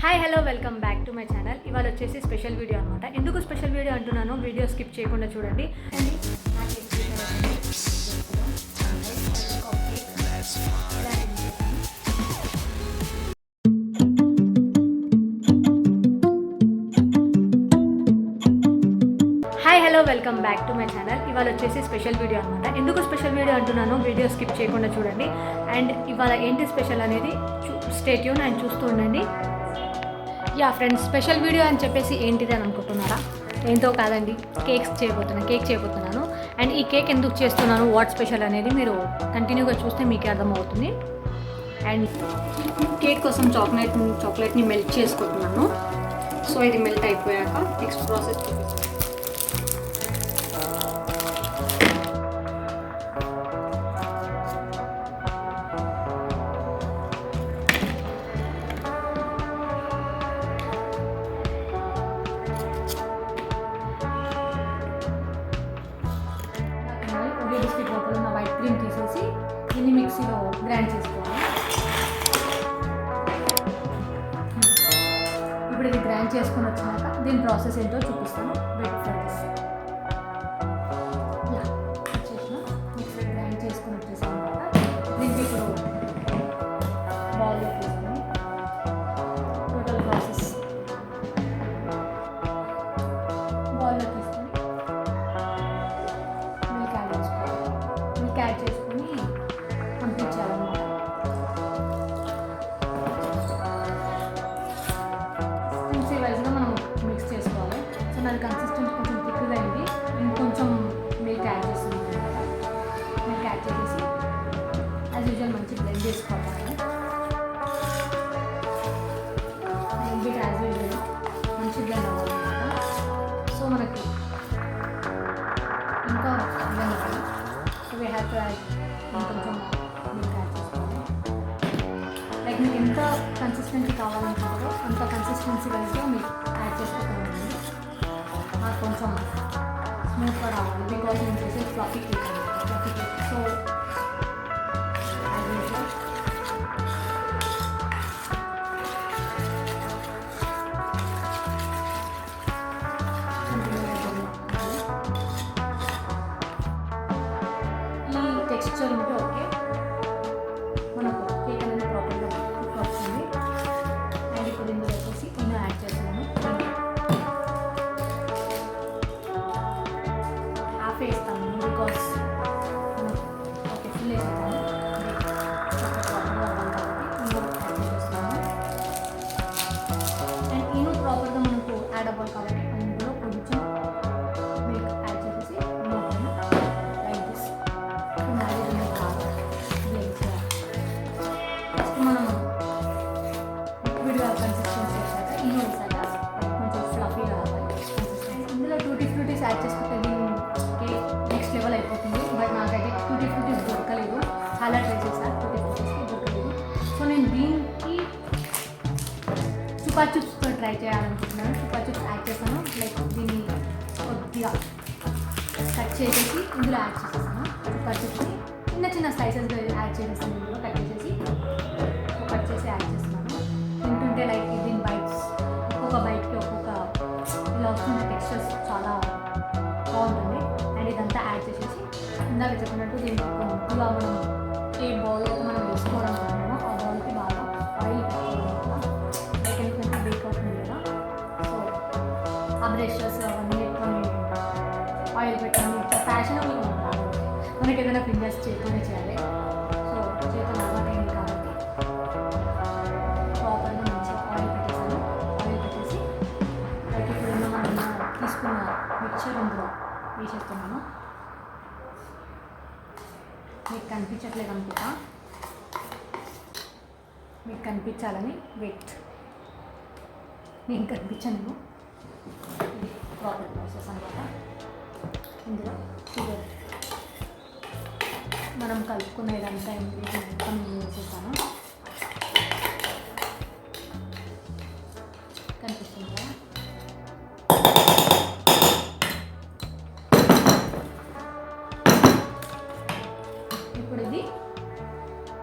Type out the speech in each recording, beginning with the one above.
Hi hello welcome back to my channel. ఇవాళ వచ్చేసి special video అనమాట. ఎందుకు స్పెషల్ వీడియో అంటున్నాను, వీడియో స్కిప్ చేయకుండా చూడండి. Hi hello welcome back to my channel. ఇవాళ వచ్చేసి స్పెషల్ వీడియో అనమాట. ఎందుకు స్పెషల్ వీడియో అంటున్నాను, వీడియో స్కిప్ చేయకుండా చూడండి. అండ్ ఇవాళ ఏంటి స్పెషల్ అనేది స్టే ట్యూన్ అండ్ చూస్తూ ఉండండి. యా ఫ్రెండ్స్, స్పెషల్ వీడియో అని చెప్పేసి ఏంటిది అని అనుకుంటున్నారా? ఏంటో కాదండి, కేక్ చేయబోతున్నాను. అండ్ ఈ కేక్ ఎందుకు చేస్తున్నాను, వాట్ స్పెషల్ అనేది మీరు కంటిన్యూగా చూస్తే మీకే అర్థమవుతుంది. అండ్ కేక్ కోసం చాక్లెట్ని మెల్ట్ చేసుకుంటున్నాను. సో ఇది మెల్ట్ అయిపోయాక నెక్స్ట్ ప్రాసెస్ బిస్కెట్ లోపల ఉన్న వైట్ క్రీమ్ తీసేసి దీన్ని మిక్సీలో గ్రైండ్ చేసుకోవాలి. ఇప్పుడు ఇది గ్రైండ్ చేసుకొని వచ్చినాక దీని ప్రాసెస్ ఏంటో చూపిస్తాను. Wait for this. Mixie grind చేసుకొని వచ్చేసాను అనమాట. దీనికి ఇప్పుడు బౌల్లో తీసుకొని టోటల్ ప్రాసెస్ బౌల్లో తీసుకొని యాడ్ చేసుకొని పంపించాలన్నమాట. కన్సిస్టెన్సీ వైజ్గా మనం మిక్స్ చేసుకోవాలి. సో నాది కన్సిస్టెన్సీ కొంచెం థిక్గా అయింది. ఇంకొంచెం మిల్క్ యాడ్ చేస్తున్నాను అనమాట. మిల్క్ యాడ్ చేసేసి యాజ్ యూజువల్ మంచి బ్లెండ్ చేసుకోవాలి. బిట్ యాజ్ యూజువల్ మంచి బ్లెండ్ అవ్వాలన్నమాట. సో మనకి ఇంకా బ్లెండ్ అవ్వాలి. we have to add కొంచెం మిల్క్ యాడ్ చేసుకోవాలి. లైక్ మీకు ఎంత కన్సిస్టెన్సీ కావాలనుకుంటారో అంత కన్సిస్టెన్సీ వైజ్గా మీకు యాడ్ చేసుకోవాలి. నాకు కొంచెం స్మూత్గా రావాలి, బికాజ్ నేను చేసే fluffy cake. So as usual texture ఉంటే ఓకే, మనకు కేక్ అనేది ప్రాపర్గా కుక్ అవుతుంది. అండ్ ఇప్పుడు ఇందులో వచ్చేసి నేను యాడ్ చేస్తున్నాను. హాఫ్ వేస్తాను బికాస్ ఓకే ఫుల్ వేస్తాను. ప్రాపర్గా అవ్వాలి కాబట్టి ఇందులో యాడ్ చేస్తున్నాను. అండ్ ఈను ప్రాపర్గా మనకు యాడ్ అవ్వాలి కాబట్టి అందులో కొంచెం మిల్క్ యాడ్ చేసేసి లైక్ దిస్ మనం లిక్విడ్గా కన్సిస్టెన్సీ వచ్చాక ఇన్ని వేసాక కొంచెం ఫ్లఫీ రావాలి కన్సిస్టెన్సీ. ఇందులో టూటీ ఫ్రూటీస్ యాడ్ చేసుకుంటే కేక్ నెక్స్ట్ లెవెల్ అయిపోతుంది. బట్ నాకైతే టూటీ ఫ్రూటీస్ దొరకలేదు. చాలా ట్రై చేశాను, టూటీ ఫ్రూటీస్కి దొరకలేదు. సో నేను దీనికి చుపా చిప్స్తో ట్రై చేయాలనుకుంటున్నాను. చుపా చిప్స్ యాడ్ చేశాను. లైక్ దీన్ని కొద్దిగా కట్ చేసేసి ఇందులో యాడ్ చేసేసాను. చుపా చిప్స్ని చిన్న చిన్న స్లైసెస్గా యాడ్ చేసేసాను. ఇందులో కట్ చేసి యాడ్ చేస్తున్నాను. తింటుంటే లైక్ దీని బైట్స్ ఒక్కొక్క బైట్కి ఒక్కొక్క ఇలా వస్తున్న టెక్స్చర్స్ చాలా బాగుంటుంది. అండ్ ఇదంతా యాడ్ చేసేసి ఇందాక చెప్పినట్టు దీనికి ముక్కుగా మనం ఏ బౌల్ అయితే మనం వేసుకోవాలనుకుంటున్నామో ఆ బౌల్కి బాగా ఆయిల్ పెట్టుకోవాలన్నమాట. లైక్ ఎందుకంటే బేక్ అవుతుంది కదా. సో ఆ బ్రషెస్ అవన్నీ పెట్టుకొని ఆయిల్ పెట్టాము. ఫ్యాషన్ మనకి ఏదైనా ఫింగర్స్ చేతోనే చేయాలి. సో చేతులు అలవాటు అయింది కాబట్టి ప్రాపర్గా మంచిగా ఆయిల్ పెట్టేసాను. ఆయిల్ పెట్టేసి లైక్ ఇప్పుడు మనం తీసుకున్న మిక్చర్ ఇందులో వేసేస్తున్నాను. మీకు కనిపించట్లేదు అనుకుంటా, మీకు కనిపించాలని వెయిట్. నేను కనిపించాను. ప్రాపర్ ప్రాసెస్ అనమాట. ఇందులో షుగర్ మనం కలుపుకునేదంతా ఇంగ్రీడియంట్ మొత్తం వేసేసాను. కనిపిస్తుందా? ఇప్పుడు ఇది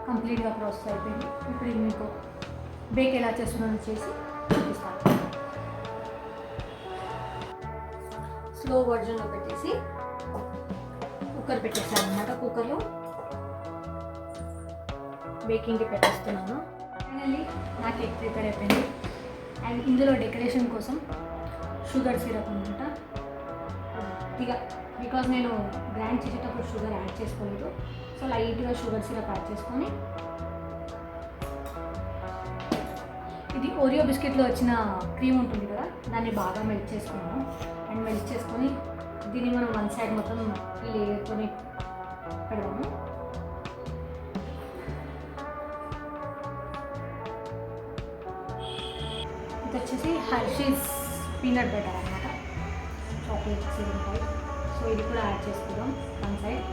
కంప్లీట్గా ప్రాసెస్ అయిపోయింది. ఇప్పుడు ఇది మీకు బేక్ ఎలా చేస్తున్నానో చేసి చూపిస్తాను. స్లో వర్జన్లో పెట్టేసి కుక్కర్ పెట్టేసాను అనమాట. కుక్కర్లో బేకింగ్కి పెట్టేస్తున్నాను. ఫైనల్లీ నా కేక్ ప్రిపేర్ అయిపోయింది. అండ్ ఇందులో డెకరేషన్ కోసం షుగర్ సిరప్ అనమాట. కొద్దిగా బికాజ్ నేను గ్రైండ్ చేసేటప్పుడు షుగర్ యాడ్ చేసుకోలేదు, సో లైట్గా షుగర్ సిరప్ యాడ్ చేసుకొని, ఇది ఓరియో బిస్కెట్లో వచ్చిన క్రీమ్ ఉంటుంది కదా, దాన్ని బాగా మెల్ట్ చేసుకున్నాను. అండ్ మెల్ట్ చేసుకొని దీన్ని మనం వన్ సైడ్ మొత్తం ఈ లేయర్తోని పెడదాము. ఇది వచ్చేసి హర్షీస్ పీనట్ బటర్ అనమాట, చాక్లెట్ సిరప్ టైప్. సో ఇది కూడా యాడ్ చేసుకుందాం వన్ సైడ్.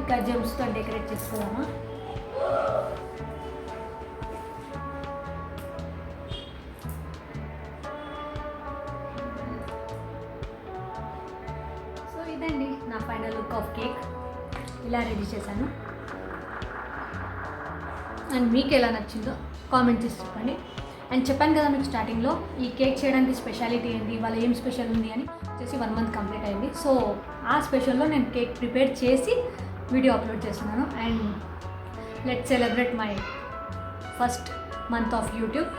ఇంకా జెమ్స్తో డెకరేట్ చేసుకున్నాము. సో ఇదండి నా ఫైనల్ లుక్ ఆఫ్ కేక్. ఇలా రెడీ చేశాను. అండ్ మీకు ఎలా నచ్చిందో కామెంట్ చేసి చెప్పండి. అండ్ చెప్పాను కదా మీకు స్టార్టింగ్లో ఈ కేక్ చేయడానికి స్పెషాలిటీ ఏంటి, ఇవాళ ఏం స్పెషల్ ఉంది అని వచ్చేసి 1 month కంప్లీట్ అయింది. సో ఆ స్పెషల్లో నేను కేక్ ప్రిపేర్ చేసి వీడియో అప్లోడ్ చేస్తున్నాను. And let's celebrate my first month of YouTube.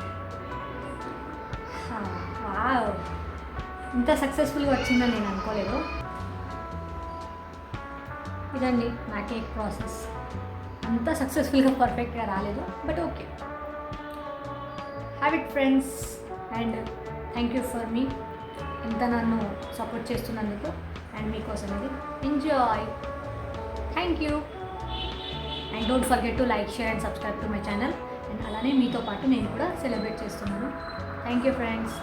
Wow, ఇంత సక్సెస్ఫుల్గా వచ్చిందని నేను అనుకోలేదు. ఇదండి నా కేక్ ప్రాసెస్. అంత సక్సెస్ఫుల్గా పర్ఫెక్ట్గా రాలేదు, but okay. Have it friends. And thank you for me, ఇంత నన్ను సపోర్ట్ చేస్తున్నందుకు. అండ్ మీకోసం ఇది enjoy. Thank you. And don't forget to like, share and subscribe to my channel. And అలానే మీతో పాటు నేను కూడా సెలబ్రేట్ చేస్తున్నాను. Thank you friends.